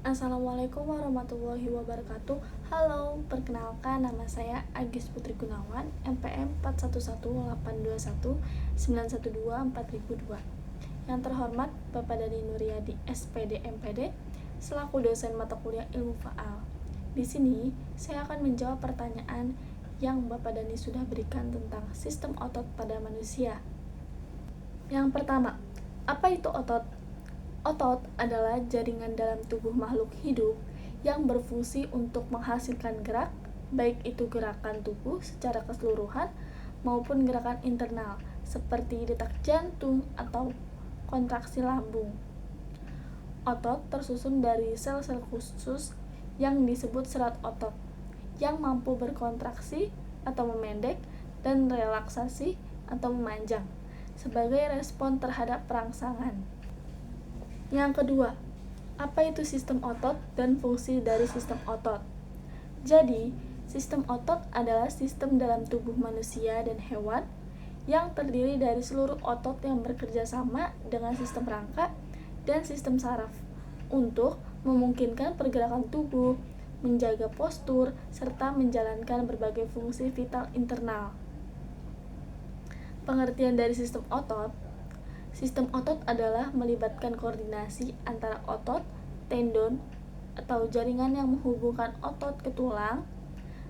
Assalamualaikum warahmatullahi wabarakatuh. Halo, perkenalkan nama saya Agis Putri Gunawan, NPM 4118219124.002. Yang terhormat Bapak Dani Nuryadi, SPD MPD, selaku dosen mata kuliah Ilmu Faal. Di sini, saya akan menjawab pertanyaan yang Bapak Dani sudah berikan tentang sistem otot pada manusia. Yang pertama, apa itu otot? Otot adalah jaringan dalam tubuh makhluk hidup yang berfungsi untuk menghasilkan gerak, baik itu gerakan tubuh secara keseluruhan maupun gerakan internal, seperti detak jantung atau kontraksi lambung. Otot tersusun dari sel-sel khusus yang disebut serat otot, yang mampu berkontraksi atau memendek dan relaksasi atau memanjang, sebagai respon terhadap perangsangan. Yang kedua, apa itu sistem otot dan fungsi dari sistem otot? Jadi, sistem otot adalah sistem dalam tubuh manusia dan hewan yang terdiri dari seluruh otot yang bekerja sama dengan sistem rangka dan sistem saraf untuk memungkinkan pergerakan tubuh, menjaga postur, serta menjalankan berbagai fungsi vital internal. Pengertian dari sistem otot: sistem otot adalah melibatkan koordinasi antara otot, tendon, atau jaringan yang menghubungkan otot ke tulang,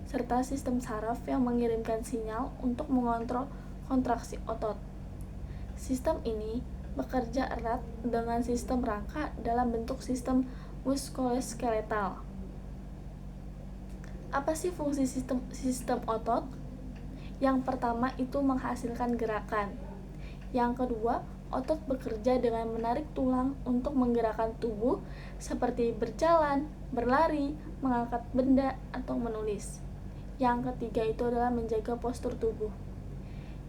serta sistem saraf yang mengirimkan sinyal untuk mengontrol kontraksi otot. Sistem ini bekerja erat dengan sistem rangka dalam bentuk sistem muskuloskeletal. Apa sih fungsi sistem otot? Yang pertama itu menghasilkan gerakan. Yang kedua, otot bekerja dengan menarik tulang untuk menggerakkan tubuh seperti berjalan, berlari, mengangkat benda, atau menulis. Yang ketiga itu adalah menjaga postur tubuh.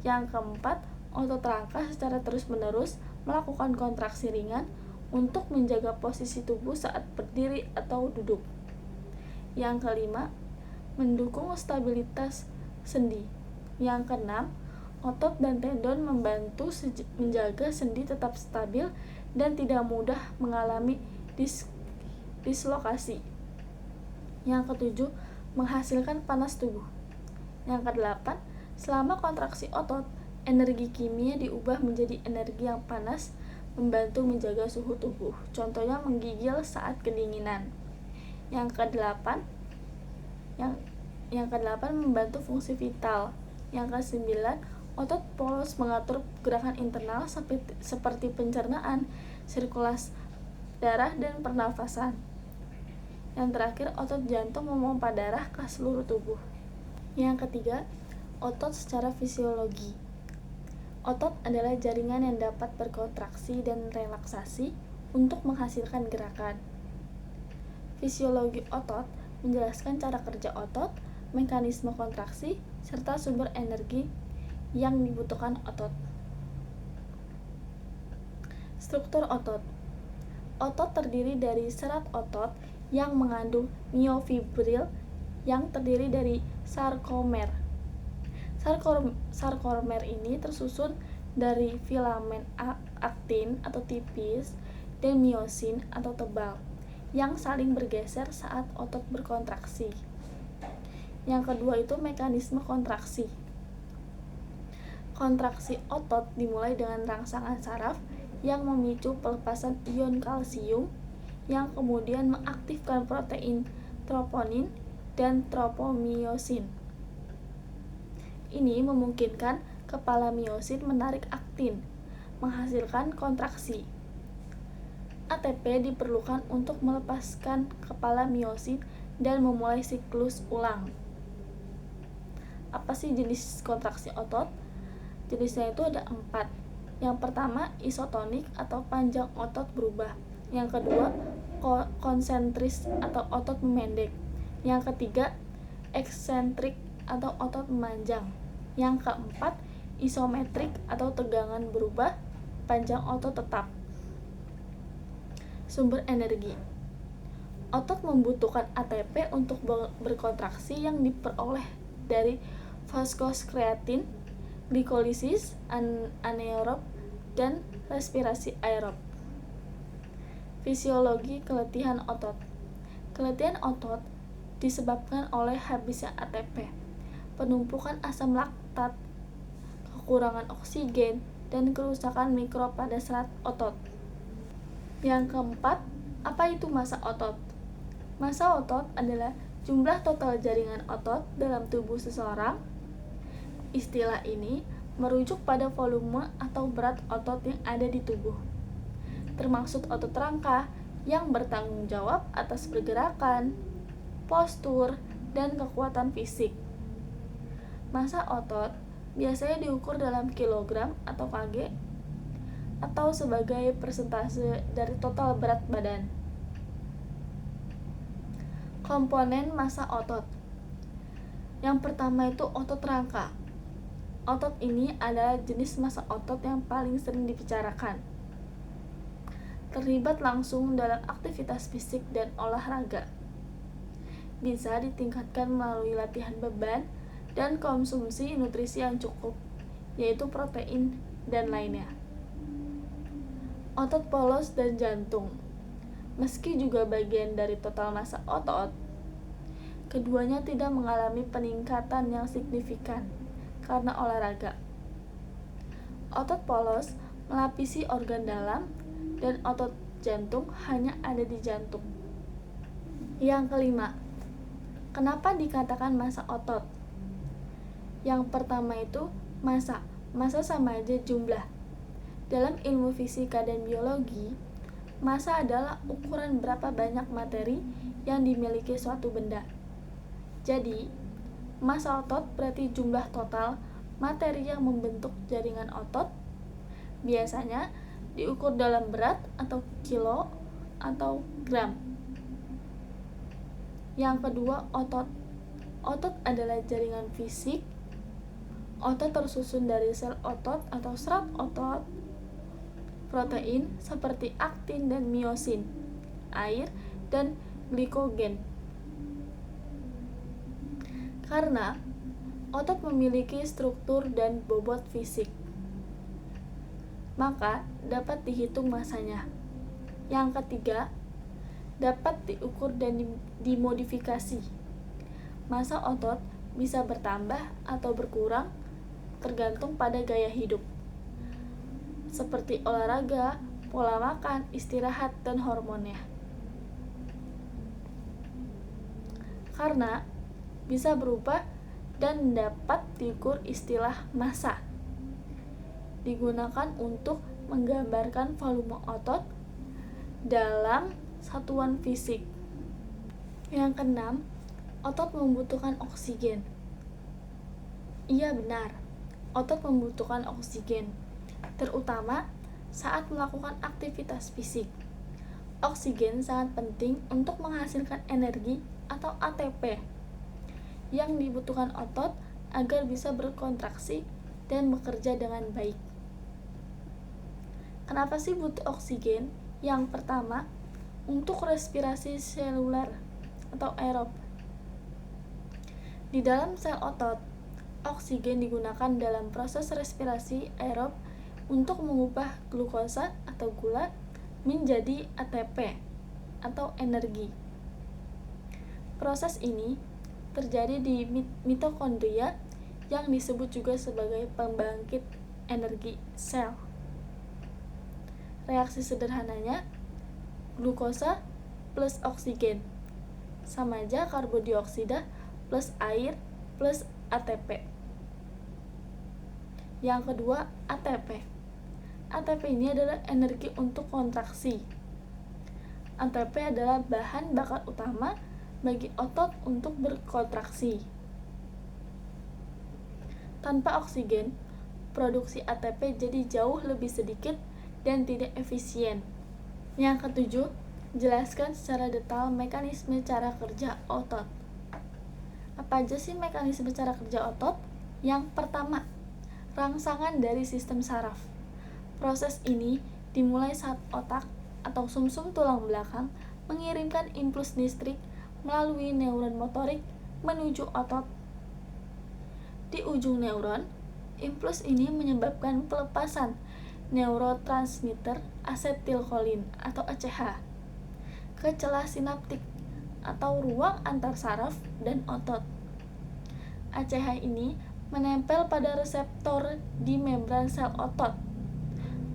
Yang keempat, otot rangka secara terus-menerus melakukan kontraksi ringan untuk menjaga posisi tubuh saat berdiri atau duduk. Yang kelima, mendukung stabilitas sendi. Yang keenam, otot dan tendon membantu menjaga sendi tetap stabil dan tidak mudah mengalami dislokasi. Yang ketujuh, menghasilkan panas tubuh. Yang kedelapan, selama kontraksi otot, energi kimia diubah menjadi energi yang panas, membantu menjaga suhu tubuh. Contohnya menggigil saat kedinginan. Yang kedelapan membantu fungsi vital. Yang kesembilan, otot polos mengatur gerakan internal seperti pencernaan, sirkulasi darah, dan pernafasan. Yang terakhir, otot jantung memompa darah ke seluruh tubuh. Yang ketiga, otot secara fisiologi. Otot adalah jaringan yang dapat berkontraksi dan relaksasi untuk menghasilkan gerakan. Fisiologi otot menjelaskan cara kerja otot, mekanisme kontraksi, serta sumber energi yang dibutuhkan otot. Struktur otot. Otot terdiri dari serat otot yang mengandung miofibril yang terdiri dari sarkomer. Sarkomer ini tersusun dari filamen aktin atau tipis dan miosin atau tebal yang saling bergeser saat otot berkontraksi. Yang kedua itu mekanisme kontraksi. Kontraksi otot dimulai dengan rangsangan saraf yang memicu pelepasan ion kalsium yang kemudian mengaktifkan protein troponin dan tropomiosin. Ini memungkinkan kepala miosin menarik aktin, menghasilkan kontraksi. ATP diperlukan untuk melepaskan kepala miosin dan memulai siklus ulang. Apa sih jenis kontraksi otot? Jenisnya itu ada 4. Yang pertama, isotonik atau panjang otot berubah. Yang kedua, konsentris atau otot memendek. Yang ketiga, eksentrik atau otot memanjang. Yang keempat, isometrik atau tegangan berubah, panjang otot tetap. Sumber energi. Otot membutuhkan ATP untuk berkontraksi yang diperoleh dari fosfoskreatin, glikolisis anaerob, dan respirasi aerob. Fisiologi keletihan otot. Keletihan otot disebabkan oleh habisnya ATP, penumpukan asam laktat, kekurangan oksigen, dan kerusakan mikro pada serat otot. Yang keempat, apa itu massa otot? Massa otot adalah jumlah total jaringan otot dalam tubuh seseorang. Istilah ini merujuk pada volume atau berat otot yang ada di tubuh, termasuk otot rangka yang bertanggung jawab atas pergerakan, postur, dan kekuatan fisik. Massa otot biasanya diukur dalam kilogram atau kg atau sebagai persentase dari total berat badan. Komponen massa otot. Yang pertama itu otot rangka. Otot ini adalah jenis massa otot yang paling sering dibicarakan. Terlibat langsung dalam aktivitas fisik dan olahraga. Bisa ditingkatkan melalui latihan beban dan konsumsi nutrisi yang cukup, yaitu protein dan lainnya. Otot polos dan jantung. Meski juga bagian dari total massa otot, keduanya tidak mengalami peningkatan yang signifikan karena olahraga. Otot polos melapisi organ dalam dan otot jantung hanya ada di jantung. Yang kelima, kenapa dikatakan massa otot? Yang pertama itu massa. Massa sama aja jumlah. Dalam ilmu fisika dan biologi, massa adalah ukuran berapa banyak materi yang dimiliki suatu benda. Jadi, massa otot berarti jumlah total materi yang membentuk jaringan otot. Biasanya diukur dalam berat atau kilo atau gram. Yang kedua, otot. Otot adalah jaringan fisik. Otot tersusun dari sel otot atau serat otot, protein seperti aktin dan miosin, air, dan glikogen. Karena otot memiliki struktur dan bobot fisik, maka dapat dihitung massanya. Yang ketiga, dapat diukur dan dimodifikasi. Massa otot bisa bertambah atau berkurang tergantung pada gaya hidup, seperti olahraga, pola makan, istirahat, dan hormonnya. Karena bisa berubah dan dapat diukur, istilah massa digunakan untuk menggambarkan volume otot dalam satuan fisik. Yang keenam, otot membutuhkan oksigen. Iya benar, otot membutuhkan oksigen, terutama saat melakukan aktivitas fisik. Oksigen sangat penting untuk menghasilkan energi atau ATP yang dibutuhkan otot agar bisa berkontraksi dan bekerja dengan baik. Kenapa sih butuh oksigen? Yang pertama, untuk respirasi seluler atau aerob. Di dalam sel otot, oksigen digunakan dalam proses respirasi aerob untuk mengubah glukosa atau gula menjadi ATP atau energi. Proses ini terjadi di mitokondria yang disebut juga sebagai pembangkit energi sel. Reaksi sederhananya, glukosa plus oksigen sama aja karbodioksida plus air plus ATP. Yang kedua, ATP. ATP ini adalah energi untuk kontraksi. ATP adalah bahan bakar utama bagi otot untuk berkontraksi. Tanpa oksigen, produksi ATP jadi jauh lebih sedikit dan tidak efisien. Yang ketujuh, jelaskan secara detail mekanisme cara kerja otot. Apa aja sih mekanisme cara kerja otot? Yang pertama, rangsangan dari sistem saraf. Proses ini dimulai saat otak atau sumsum tulang belakang mengirimkan impuls listrik melalui neuron motorik menuju otot. Di ujung neuron, impuls ini menyebabkan pelepasan neurotransmitter asetilkolin atau ACH ke celah sinaptik atau ruang antar saraf dan otot. ACH ini menempel pada reseptor di membran sel otot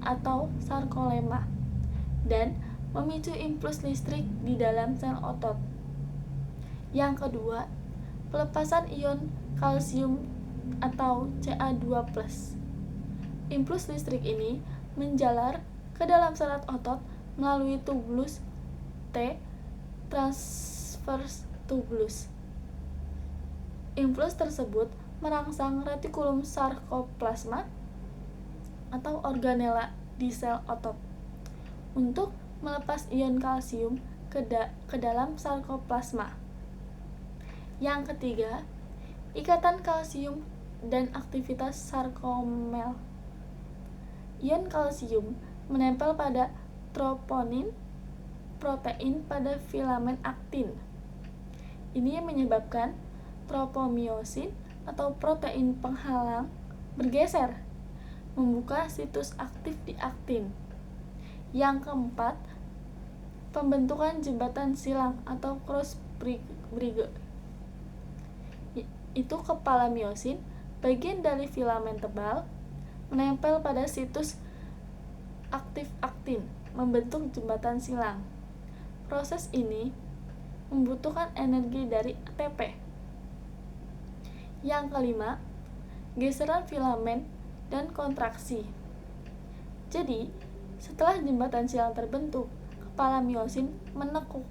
atau sarkolema dan memicu impuls listrik di dalam sel otot. Yang kedua, pelepasan ion kalsium atau Ca2+. Impuls listrik ini menjalar ke dalam serat otot melalui tubulus T transverse tubulus. Impuls tersebut merangsang retikulum sarkoplasma atau organela di sel otot untuk melepas ion kalsium ke dalam sarkoplasma. Yang ketiga, ikatan kalsium dan aktivitas sarkomel. Ion kalsium menempel pada troponin protein pada filamen aktin. Ini menyebabkan tropomiosin atau protein penghalang bergeser, membuka situs aktif di aktin. Yang keempat, pembentukan jembatan silang atau cross bridge. Itu kepala miosin, bagian dari filamen tebal, menempel pada situs aktif aktin, membentuk jembatan silang. Proses ini membutuhkan energi dari ATP. Yang kelima, geseran filamen dan kontraksi. Jadi, setelah jembatan silang terbentuk, kepala miosin menekuk,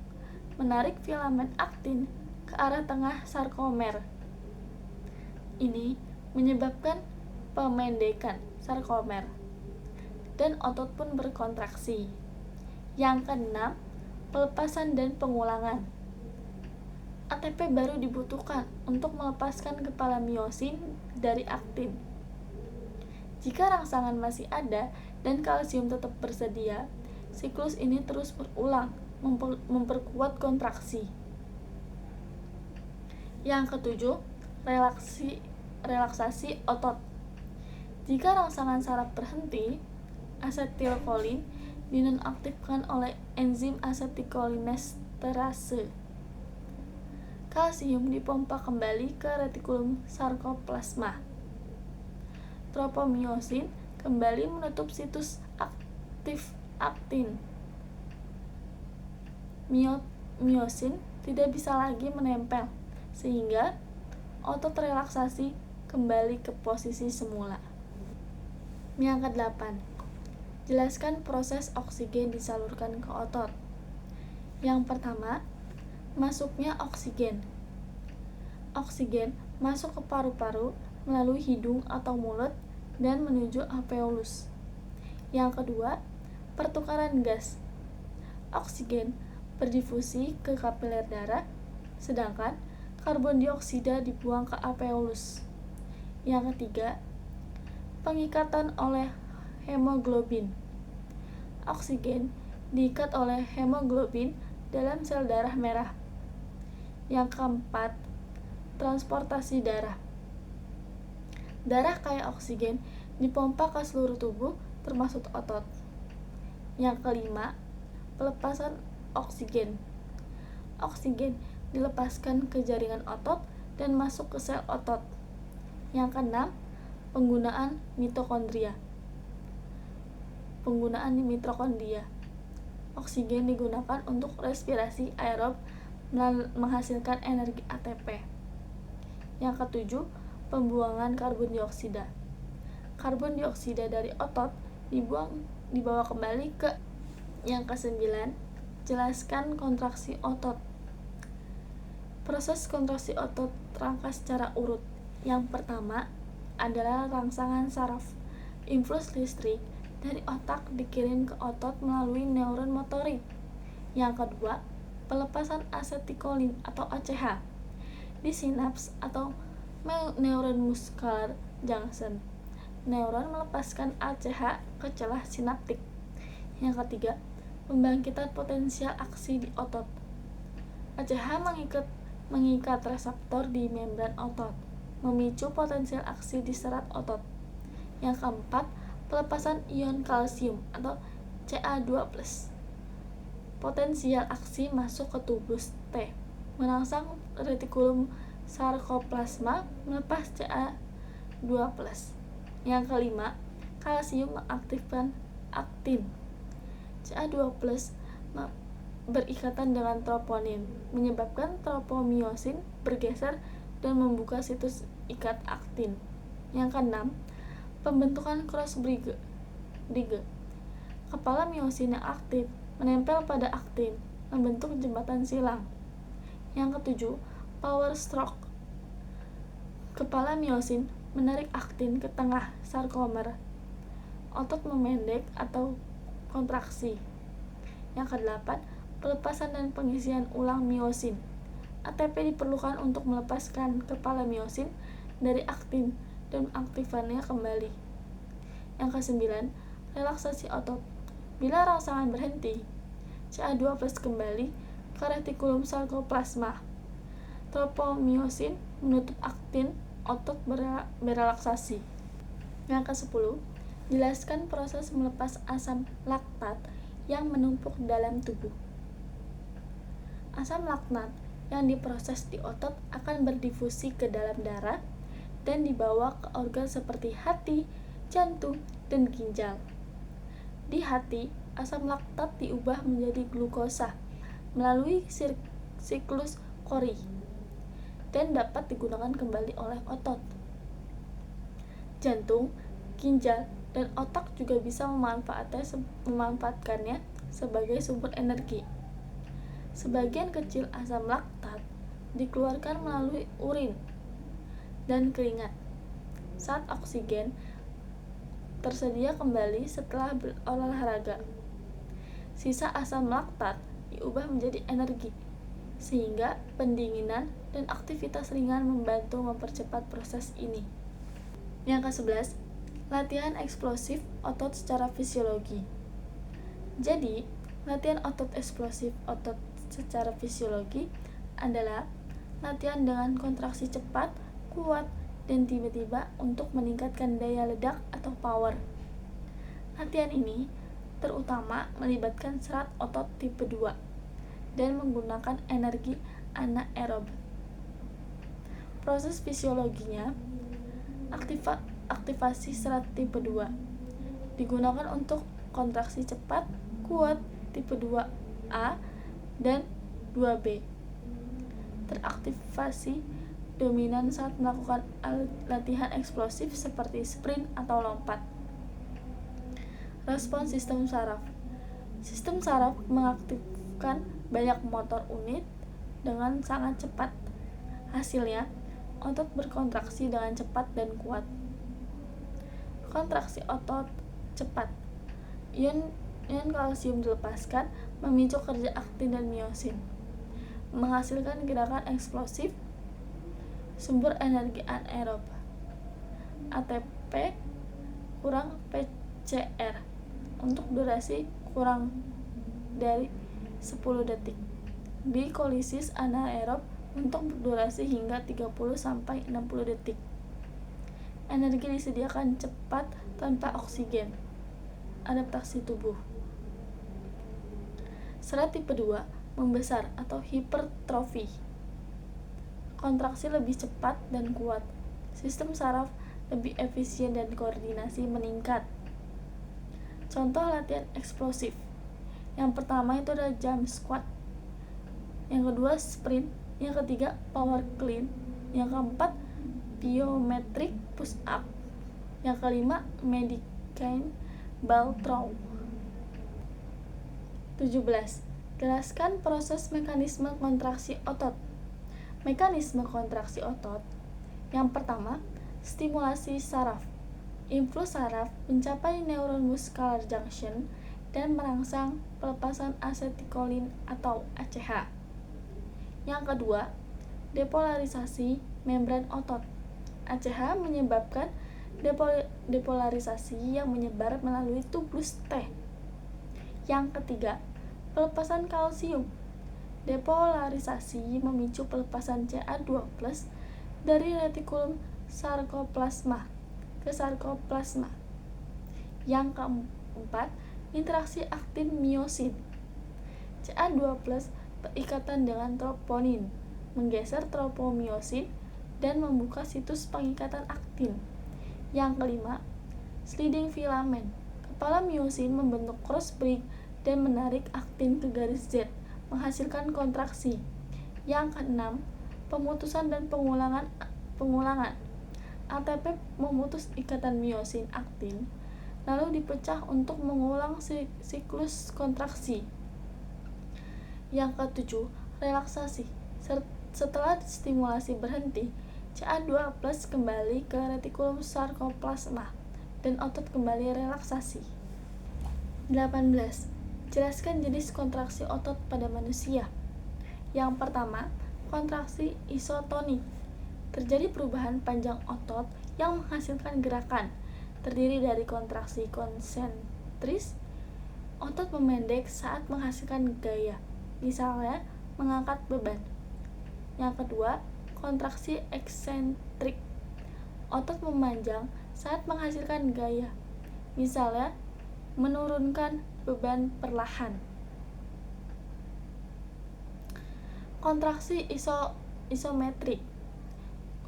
menarik filamen aktin ke arah tengah sarkomer. Ini menyebabkan pemendekan sarkomer dan otot pun berkontraksi. Yang keenam, pelepasan dan pengulangan. ATP baru dibutuhkan untuk melepaskan kepala miosin dari aktin. Jika rangsangan masih ada dan kalsium tetap bersedia, siklus ini terus berulang, memperkuat kontraksi. Yang ketujuh, relaksasi otot. Jika rangsangan saraf berhenti, asetilkolin dinonaktifkan oleh enzim asetikolinesterase. Kalsium dipompa kembali ke retikulum sarkoplasma. Tropomiosin kembali menutup situs aktif aktin. Miosin tidak bisa lagi menempel, sehingga otot relaksasi kembali ke posisi semula. Yang ke-8, jelaskan proses oksigen disalurkan ke otot. Yang pertama, masuknya oksigen. Oksigen masuk ke paru-paru melalui hidung atau mulut dan menuju alveolus. Yang kedua, pertukaran gas. Oksigen berdifusi ke kapiler darah, sedangkan karbon dioksida dibuang ke alveolus. Yang ketiga, pengikatan oleh hemoglobin. Oksigen diikat oleh hemoglobin dalam sel darah merah. Yang keempat, transportasi darah. Darah kaya oksigen dipompa ke seluruh tubuh termasuk otot. Yang kelima, pelepasan oksigen. Oksigen dilepaskan ke jaringan otot dan masuk ke sel otot. Yang keenam, penggunaan mitokondria. Penggunaan mitokondria. Oksigen digunakan untuk respirasi aerob menghasilkan energi ATP. Yang ketujuh, pembuangan karbon dioksida. Karbon dioksida dari otot dibawa kembali ke. Yang kesembilan, jelaskan kontraksi otot. Proses kontraksi otot terangkas secara urut. Yang pertama adalah rangsangan saraf. Impuls listrik dari otak dikirim ke otot melalui neuron motorik. Yang kedua, pelepasan asetikolin atau ACH di sinaps atau neuron muscular junction. Neuron melepaskan ACH ke celah sinaptik. Yang ketiga, pembangkitan potensial aksi di otot. ACH mengikat reseptor di membran otot, memicu potensial aksi di serat otot. Yang keempat, pelepasan ion kalsium atau Ca2+. Potensial aksi masuk ke tubulus T. merangsang retikulum sarkoplasma melepas Ca2+. Yang kelima, kalsium mengaktifkan aktin. Ca2+ berikatan dengan troponin, menyebabkan tropomiosin bergeser dan membuka situs ikat aktin. Yang keenam, pembentukan cross bridge. Kepala miosin yang aktif menempel pada aktin, membentuk jembatan silang. Yang ketujuh, power stroke. Kepala miosin menarik aktin ke tengah sarkomer. Otot memendek atau kontraksi. Yang kedelapan, pelepasan dan pengisian ulang miosin. ATP diperlukan untuk melepaskan kepala miosin dari aktin dan mengaktifkannya kembali. Yang kesembilan, relaksasi otot. Bila rangsangan berhenti, Ca2+ kembali ke retikulum sarkoplasma. Tropomiosin menutup aktin, otot berelaksasi. Yang ke-10, jelaskan proses melepas asam laktat yang menumpuk dalam tubuh. Asam laktat yang diproses di otot akan berdifusi ke dalam darah dan dibawa ke organ seperti hati, jantung, dan ginjal. Di hati, asam laktat diubah menjadi glukosa melalui siklus Cori dan dapat digunakan kembali oleh otot. Jantung, ginjal, dan otak juga bisa memanfaatkannya sebagai sumber energi. Sebagian kecil asam laktat dikeluarkan melalui urin dan keringat saat oksigen tersedia kembali setelah berolahraga. Sisa asam laktat diubah menjadi energi, sehingga pendinginan dan aktivitas ringan membantu mempercepat proses ini. Yang ke-11, latihan eksplosif otot secara fisiologi. Jadi, latihan otot eksplosif otot secara fisiologi adalah latihan dengan kontraksi cepat, kuat, dan tiba-tiba untuk meningkatkan daya ledak atau power. Latihan ini terutama melibatkan serat otot tipe 2 dan menggunakan energi anaerob. Proses fisiologinya, aktivasi serat tipe 2 digunakan untuk kontraksi cepat, kuat tipe 2A dan 2B. Teraktivasi dominan saat melakukan latihan eksplosif seperti sprint atau lompat. Respons sistem saraf. Sistem saraf mengaktifkan banyak motor unit dengan sangat cepat. Hasilnya, otot berkontraksi dengan cepat dan kuat. Kontraksi otot cepat. Ion kalsium dilepaskan, memicu kerja aktin dan miosin, menghasilkan gerakan eksplosif. Sumber energi anaerob, ATP kurang PCR untuk durasi kurang dari 10 detik. Glikolisis anaerob untuk durasi hingga 30-60 detik. Energi disediakan cepat tanpa oksigen. Adaptasi tubuh. Serat tipe 2 membesar atau hipertrofi. Kontraksi lebih cepat dan kuat. Sistem saraf lebih efisien dan koordinasi meningkat. Contoh latihan eksplosif. Yang pertama itu adalah jump squat. Yang kedua sprint. Yang ketiga power clean. Yang keempat plyometric push up. Yang kelima Medicane ball throw. 17. Jelaskan proses mekanisme kontraksi otot. Mekanisme kontraksi otot. Yang pertama, stimulasi saraf. Impuls saraf mencapai neuron muscular junction dan merangsang pelepasan asetilkolin atau ACH. Yang kedua, depolarisasi membran otot. ACH menyebabkan depolarisasi yang menyebar melalui tubulus T. Yang ketiga, pelepasan kalsium. Depolarisasi memicu pelepasan Ca2+ dari retikulum sarkoplasma ke sarkoplasma. Yang keempat, interaksi aktin miosin. Ca2+ berikatan dengan troponin menggeser tropomiosin dan membuka situs pengikatan aktin. Yang kelima, sliding filament. Kepala miosin membentuk cross break dan menarik aktin ke garis Z, menghasilkan kontraksi. Yang keenam, pemutusan dan pengulangan. ATP memutus ikatan miosin aktin, lalu dipecah untuk mengulang siklus kontraksi. Yang ketujuh, relaksasi. Setelah stimulasi berhenti, Ca2+ kembali ke retikulum sarkoplasma dan otot kembali relaksasi. 18. Jelaskan jenis kontraksi otot pada manusia. Yang pertama, kontraksi isotonik. Terjadi perubahan panjang otot yang menghasilkan gerakan, terdiri dari kontraksi konsentris. Otot memendek saat menghasilkan gaya, misalnya mengangkat beban. Yang kedua, kontraksi eksentrik. Otot memanjang saat menghasilkan gaya, misalnya menurunkan beban perlahan. Kontraksi isometrik.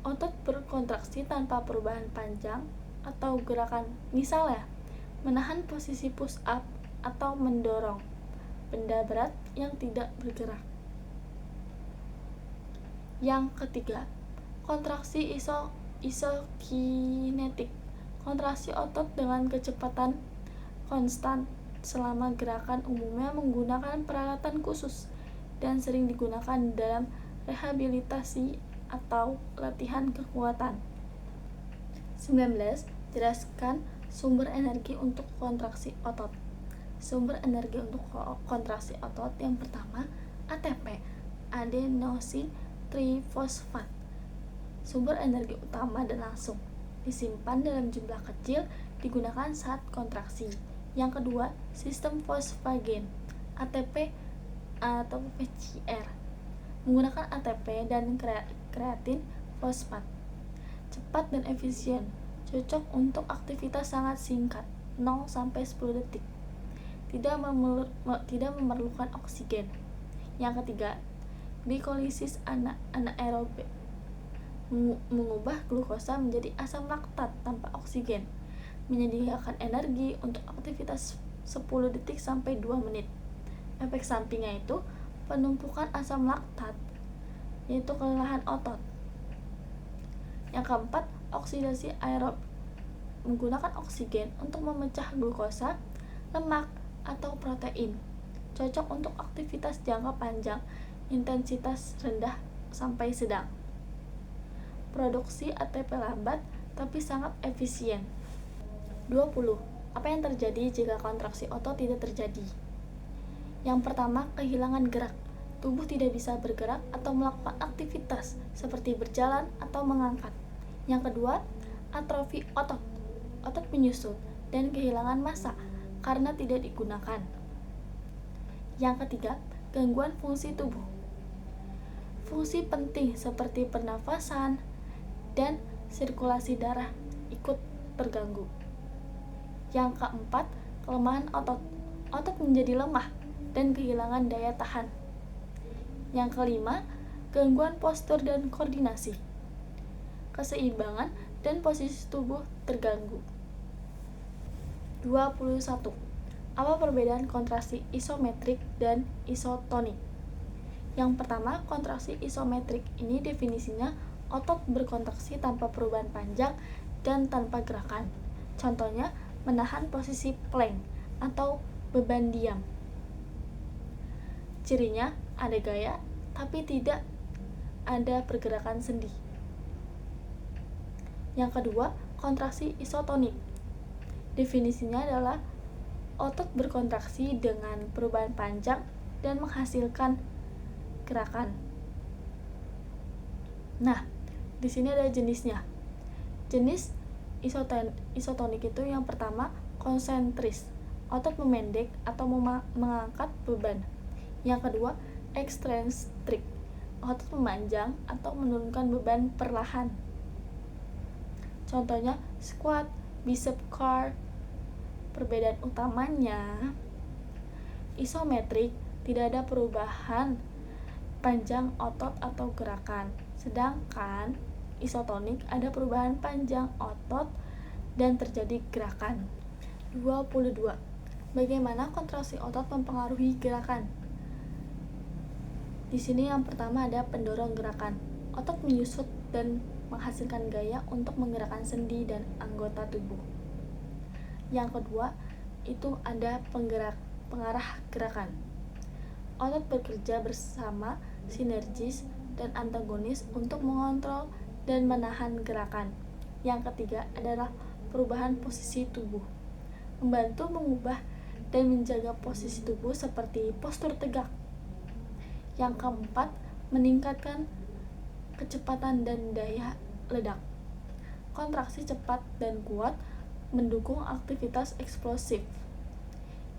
Otot berkontraksi tanpa perubahan panjang atau gerakan, misalnya menahan posisi push up atau mendorong benda berat yang tidak bergerak. Yang ketiga, kontraksi isokinetik. Kontraksi otot dengan kecepatan konstan selama gerakan, umumnya menggunakan peralatan khusus dan sering digunakan dalam rehabilitasi atau latihan kekuatan. 19. Jelaskan sumber energi untuk kontraksi otot. Sumber energi untuk kontraksi otot yang pertama, ATP, adenosin trifosfat. Sumber energi utama dan langsung, disimpan dalam jumlah kecil, digunakan saat kontraksi. Yang kedua, sistem fosfagen, ATP atau PCR, menggunakan ATP dan kreatin fosfat. Cepat dan efisien, cocok untuk aktivitas sangat singkat, 0-10 detik. Tidak memerlukan oksigen. Yang ketiga, glikolisis anaerobe, mengubah glukosa menjadi asam laktat tanpa oksigen, menyediakan energi untuk aktivitas 10 detik sampai 2 menit. Efek sampingnya itu penumpukan asam laktat, yaitu kelelahan otot. Yang keempat, oksidasi aerob, menggunakan oksigen untuk memecah glukosa, lemak, atau protein. Cocok untuk aktivitas jangka panjang, intensitas rendah sampai sedang. Produksi ATP lambat tapi sangat efisien. 20. Apa yang terjadi jika kontraksi otot tidak terjadi? Yang pertama, kehilangan gerak. Tubuh tidak bisa bergerak atau melakukan aktivitas seperti berjalan atau mengangkat. Yang kedua, atrofi otot. Otot menyusut dan kehilangan massa karena tidak digunakan. Yang ketiga, gangguan fungsi tubuh. Fungsi penting seperti pernafasan dan sirkulasi darah ikut terganggu. Yang keempat, kelemahan otot. Otot menjadi lemah dan kehilangan daya tahan. Yang kelima, gangguan postur dan koordinasi. Keseimbangan dan posisi tubuh terganggu. 21. Apa perbedaan kontraksi isometrik dan isotonik? Yang pertama, kontraksi isometrik ini definisinya otot berkontraksi tanpa perubahan panjang dan tanpa gerakan. Contohnya, menahan posisi plank atau beban diam. Cirinya ada gaya tapi tidak ada pergerakan sendi. Yang kedua, kontraksi isotonik. Definisinya adalah otot berkontraksi dengan perubahan panjang dan menghasilkan gerakan. Nah, di sini ada jenisnya. Jenis isotonik itu yang pertama, konsentris, otot memendek atau mengangkat beban. Yang kedua, ekstensitrik, otot memanjang atau menurunkan beban perlahan. Contohnya squat, bicep curl. Perbedaan utamanya, isometrik tidak ada perubahan panjang otot atau gerakan. Sedangkan isotonik ada perubahan panjang otot dan terjadi gerakan. 22. Bagaimana kontraksi otot mempengaruhi gerakan? Di sini yang pertama ada pendorong gerakan. Otot menyusut dan menghasilkan gaya untuk menggerakkan sendi dan anggota tubuh. Yang kedua, itu ada pengarah gerakan. Otot bekerja bersama sinergis dan antagonis untuk mengontrol dan menahan gerakan. Yang ketiga adalah perubahan posisi tubuh, membantu mengubah dan menjaga posisi tubuh seperti postur tegak. Yang keempat, meningkatkan kecepatan dan daya ledak. Kontraksi cepat dan kuat mendukung aktivitas eksplosif.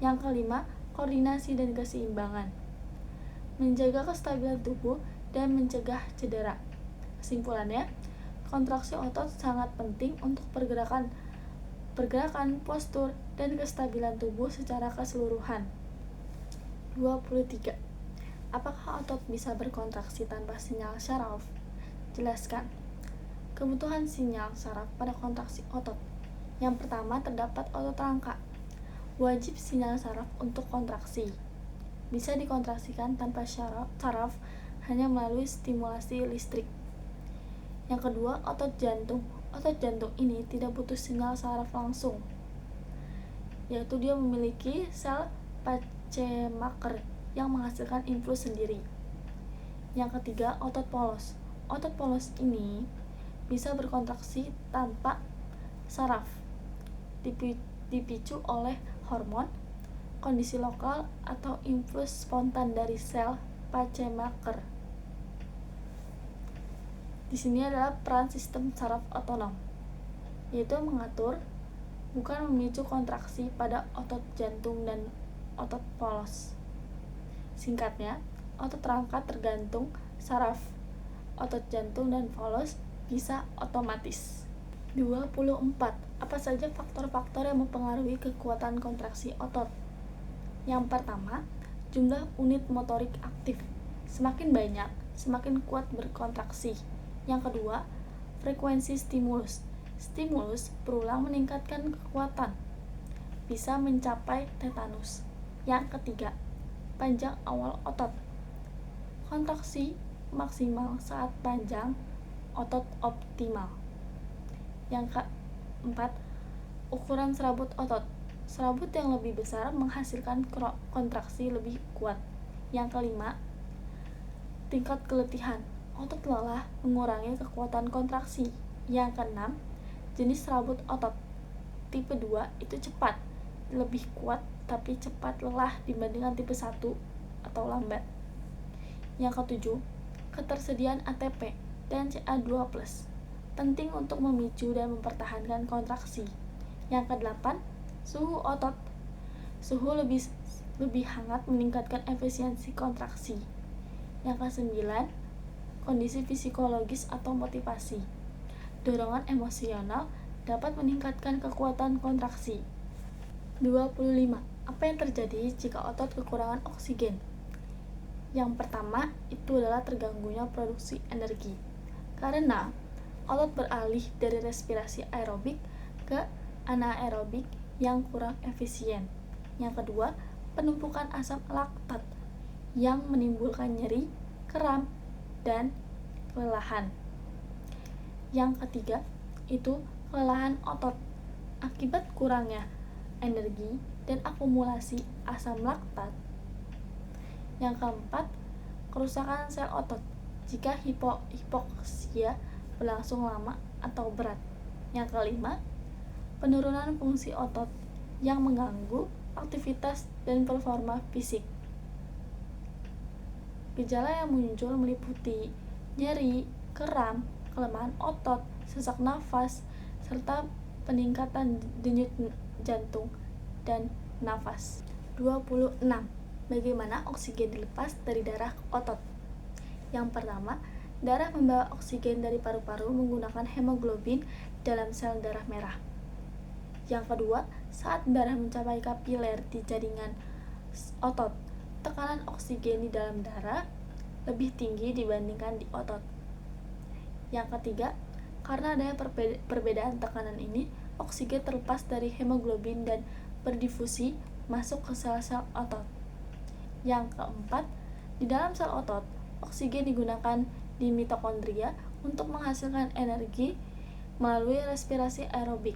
Yang kelima, koordinasi dan keseimbangan, menjaga kestabilan tubuh dan mencegah cedera. Kesimpulannya, kontraksi otot sangat penting untuk pergerakan, postur, dan kestabilan tubuh secara keseluruhan. 23. Apakah otot bisa berkontraksi tanpa sinyal syaraf? Jelaskan. Kebutuhan sinyal syaraf pada kontraksi otot. Yang pertama, terdapat otot rangka. Wajib sinyal syaraf untuk kontraksi. Bisa dikontraksikan tanpa syaraf hanya melalui stimulasi listrik. Yang kedua, otot jantung. Otot jantung ini tidak butuh sinyal syaraf langsung, yaitu dia memiliki sel Pacemaker yang menghasilkan impuls sendiri. Yang ketiga, otot polos. Otot polos ini bisa berkontraksi tanpa saraf, dipicu oleh hormon, kondisi lokal, atau impuls spontan dari sel Pacemaker. Di sini adalah peran sistem saraf otonom, yaitu mengatur, bukan memicu kontraksi pada otot jantung dan otot polos. Singkatnya, otot rangka tergantung saraf, otot jantung dan polos bisa otomatis. 24. Apa saja faktor-faktor yang mempengaruhi kekuatan kontraksi otot? Yang pertama, jumlah unit motorik aktif. Semakin banyak, semakin kuat berkontraksi. Yang kedua, frekuensi stimulus. Stimulus berulang meningkatkan kekuatan, bisa mencapai tetanus. Yang ketiga, panjang awal otot. Kontraksi maksimal saat panjang otot optimal. Yang keempat, ukuran serabut otot. Serabut yang lebih besar menghasilkan kontraksi lebih kuat. Yang kelima, tingkat keletihan. Otot lelah mengurangi kekuatan kontraksi. Yang keenam, jenis serabut otot. Tipe 2 itu cepat, lebih kuat tapi cepat lelah dibandingkan tipe 1 atau lambat. Yang ketujuh, ketersediaan ATP dan CA2+, penting untuk memicu dan mempertahankan kontraksi. Yang kedelapan, suhu otot. Suhu lebih hangat meningkatkan efisiensi kontraksi. Yang kesembilan, kondisi psikologis atau motivasi. Dorongan emosional dapat meningkatkan kekuatan kontraksi. 25. Apa yang terjadi jika otot kekurangan oksigen? Yang pertama, itu adalah terganggunya produksi energi. Karena otot beralih dari respirasi aerobik ke anaerobik yang kurang efisien. Yang kedua, penumpukan asam laktat yang menimbulkan nyeri, kram, dan kelelahan. Yang ketiga, itu kelelahan otot akibat kurangnya energi dan akumulasi asam laktat. Yang keempat, kerusakan sel otot jika hipoksia berlangsung lama atau berat. Yang kelima, penurunan fungsi otot yang mengganggu aktivitas dan performa fisik. Gejala yang muncul meliputi nyeri, kram, kelemahan otot, sesak nafas, serta peningkatan denyut jantung dan nafas. 26. Bagaimana oksigen dilepas dari darah ke otot? Yang pertama, darah membawa oksigen dari paru-paru menggunakan hemoglobin dalam sel darah merah. Yang kedua, saat darah mencapai kapiler di jaringan otot, tekanan oksigen di dalam darah lebih tinggi dibandingkan di otot. Yang ketiga, karena adanya perbedaan tekanan ini, oksigen terlepas dari hemoglobin dan berdifusi masuk ke sel-sel otot. Yang keempat, di dalam sel otot, oksigen digunakan di mitokondria untuk menghasilkan energi melalui respirasi aerobik.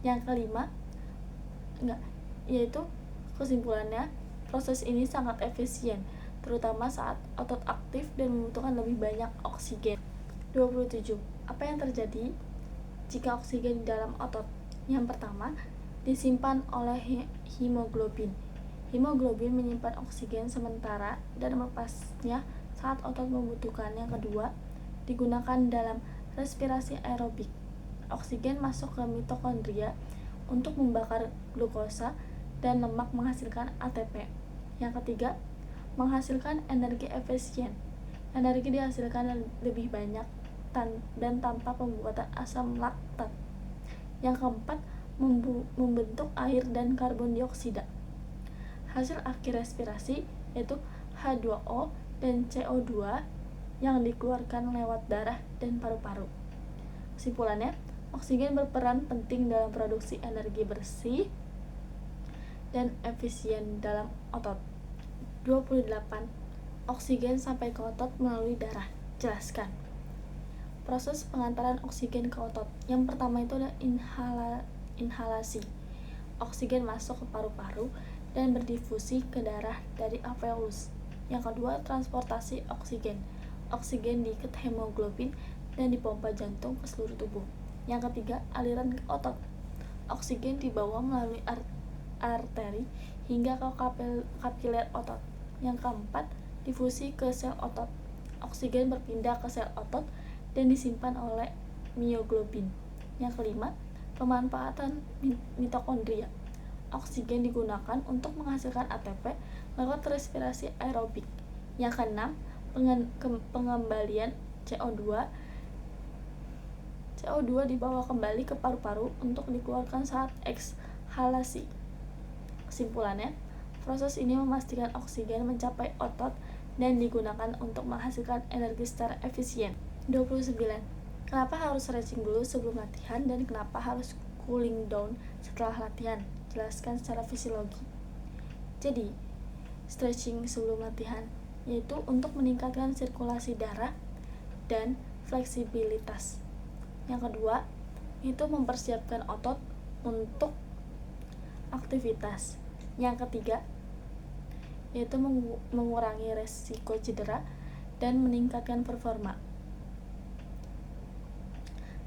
Yang kelima, yaitu kesimpulannya, proses ini sangat efisien, terutama saat otot aktif dan membutuhkan lebih banyak oksigen. 27. Apa yang terjadi jika oksigen di dalam otot? Yang pertama, disimpan oleh hemoglobin. Hemoglobin menyimpan oksigen sementara dan melepasnya saat otot membutuhkan. Yang kedua, digunakan dalam respirasi aerobik. Oksigen masuk ke mitokondria untuk membakar glukosa dan lemak menghasilkan ATP. Yang ketiga, menghasilkan energi efisien. Energi dihasilkan lebih banyak dan tanpa pembuatan asam laktat. Yang keempat, membentuk air dan karbon dioksida. Hasil akhir respirasi yaitu H2O dan CO2 yang dikeluarkan lewat darah dan paru-paru. Kesimpulannya, oksigen berperan penting dalam produksi energi bersih dan efisien dalam otot. 28. Oksigen sampai ke otot melalui darah. Jelaskan. Proses pengantaran oksigen ke otot. Yang pertama itu adalah inhalasi. Oksigen masuk ke paru-paru dan berdifusi ke darah dari alveolus. Yang kedua, transportasi oksigen. Oksigen diikat hemoglobin dan dipompa jantung ke seluruh tubuh. Yang ketiga, aliran ke otot. Oksigen dibawa melalui arteri hingga ke kapiler otot. Yang keempat, difusi ke sel otot. Oksigen berpindah ke sel otot dan disimpan oleh mioglobin. Yang kelima, pemanfaatan mitokondria. Oksigen digunakan untuk menghasilkan ATP lewat respirasi aerobik. Yang keenam, pengembalian CO2 dibawa kembali ke paru-paru untuk dikeluarkan saat ekshalasi. Kesimpulannya, proses ini memastikan oksigen mencapai otot dan digunakan untuk menghasilkan energi secara efisien. 29. Kenapa harus stretching dulu sebelum latihan dan kenapa harus cooling down setelah latihan? Jelaskan secara fisiologi. Jadi, stretching sebelum latihan yaitu untuk meningkatkan sirkulasi darah dan fleksibilitas. Yang kedua, itu mempersiapkan otot untuk aktivitas. Yang ketiga, yaitu mengurangi resiko cedera dan meningkatkan performa.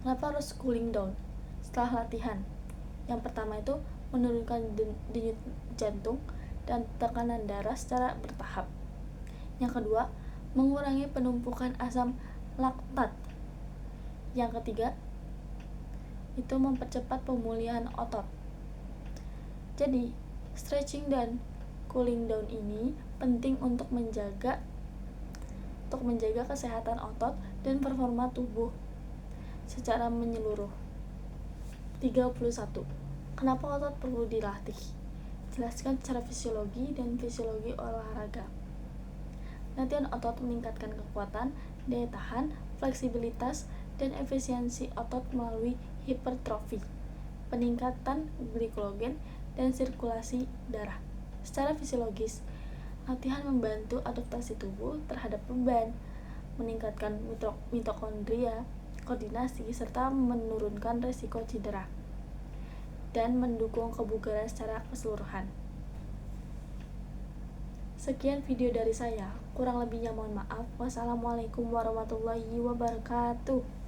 Kenapa harus cooling down setelah latihan? Yang pertama itu menurunkan denyut jantung dan tekanan darah secara bertahap. Yang kedua, mengurangi penumpukan asam laktat. Yang ketiga, itu mempercepat pemulihan otot. Jadi, stretching dan cooling down ini penting untuk menjaga kesehatan otot dan performa tubuh secara menyeluruh. 31. Kenapa otot perlu dilatih? Jelaskan secara fisiologi dan fisiologi olahraga. Latihan otot meningkatkan kekuatan, daya tahan, fleksibilitas, dan efisiensi otot melalui hipertrofi, peningkatan glikogen, dan sirkulasi darah. Secara fisiologis, latihan membantu adaptasi tubuh terhadap beban, meningkatkan mitokondria, koordinasi, serta menurunkan resiko cedera, dan mendukung kebugaran secara keseluruhan. Sekian video dari saya, kurang lebihnya mohon maaf. Wassalamualaikum warahmatullahi wabarakatuh.